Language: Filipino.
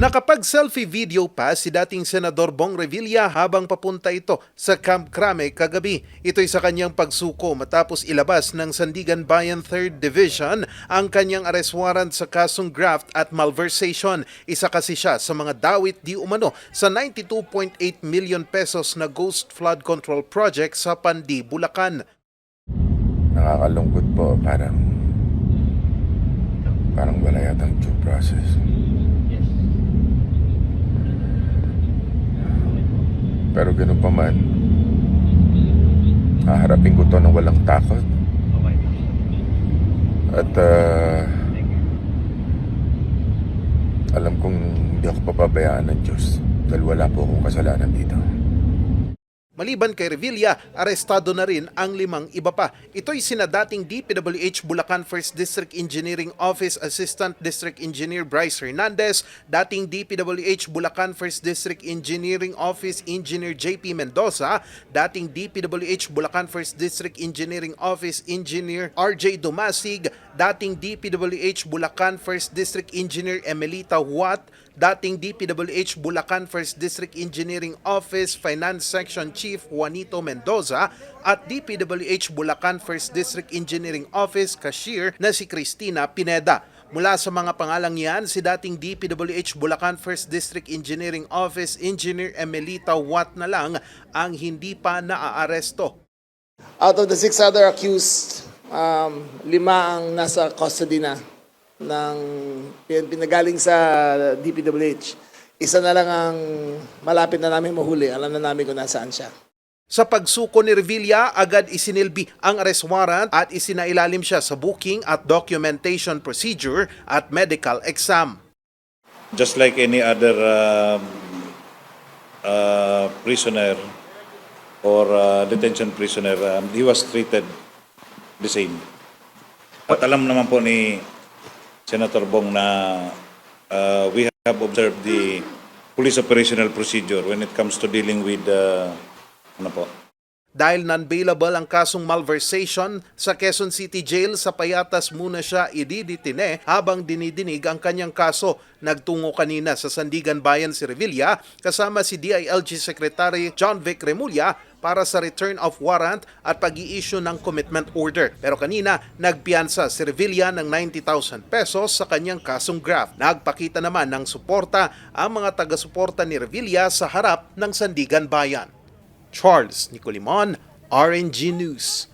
Nakapag-selfie video pa si dating Senador Bong Revilla habang papunta ito sa Camp Crame kagabi. Ito'y sa kanyang pagsuko matapos ilabas ng Sandigan Bayan 3rd Division ang kanyang arrest warrant sa kasong graft at malversation. Isa kasi siya sa mga dawit di umano sa 92.8 million pesos na ghost flood control project sa Pandi, Bulacan. Nakakalungkot po, parang wala yatang due process. Pero ganun pa man, haharapin ko to ng walang takot. At alam kong hindi ako papabayaan ng Diyos dahil wala po akong kasalanan dito. Maliban kay Revilla, arestado na rin ang 5 iba pa. Ito'y sina dating DPWH Bulacan 1st District Engineering Office Assistant District Engineer Bryce Hernandez, dating DPWH Bulacan 1st District Engineering Office Engineer JP Mendoza, dating DPWH Bulacan 1st District Engineering Office Engineer RJ Dumasig, dating DPWH Bulacan 1st District Engineer Emelita Huat, dating DPWH Bulacan 1st District Engineering Office Finance Section Chief Juanito Mendoza at DPWH Bulacan 1st District Engineering Office Cashier na si Cristina Pineda. Mula sa mga pangalang yan, si dating DPWH Bulacan 1st District Engineering Office Engineer Emelita Huat na lang ang hindi pa naaaresto. Out of the 6 other accused, 5 ang nasa custody na ng pinagaling sa DPWH. Isa na lang ang malapit na namin mahuli. Alam na namin kung nasaan siya. Sa pagsuko ni Revilla, agad isinilbi ang arrest warrant at isinailalim siya sa booking at documentation procedure at medical exam. Just like any other prisoner or detention prisoner, he was treated the same. At alam naman po ni Senator Bong na we have observed the police operational procedure when it comes to dealing with Dahil non-bailable ang kasong malversation, sa Quezon City Jail sa Payatas muna siya ididitine habang dinidinig ang kanyang kaso. Nagtungo kanina sa Sandigan Bayan si Revilla kasama si DILG Secretary John Vic Remulla para sa return of warrant at pag-i-issue ng commitment order. Pero kanina, nagpiyansa si Revilla ng 90,000 pesos sa kanyang kasong graft. Nagpakita naman ng suporta ang mga taga-suporta ni Revilla sa harap ng Sandigan Bayan. Charles Nicolimon, RNG News.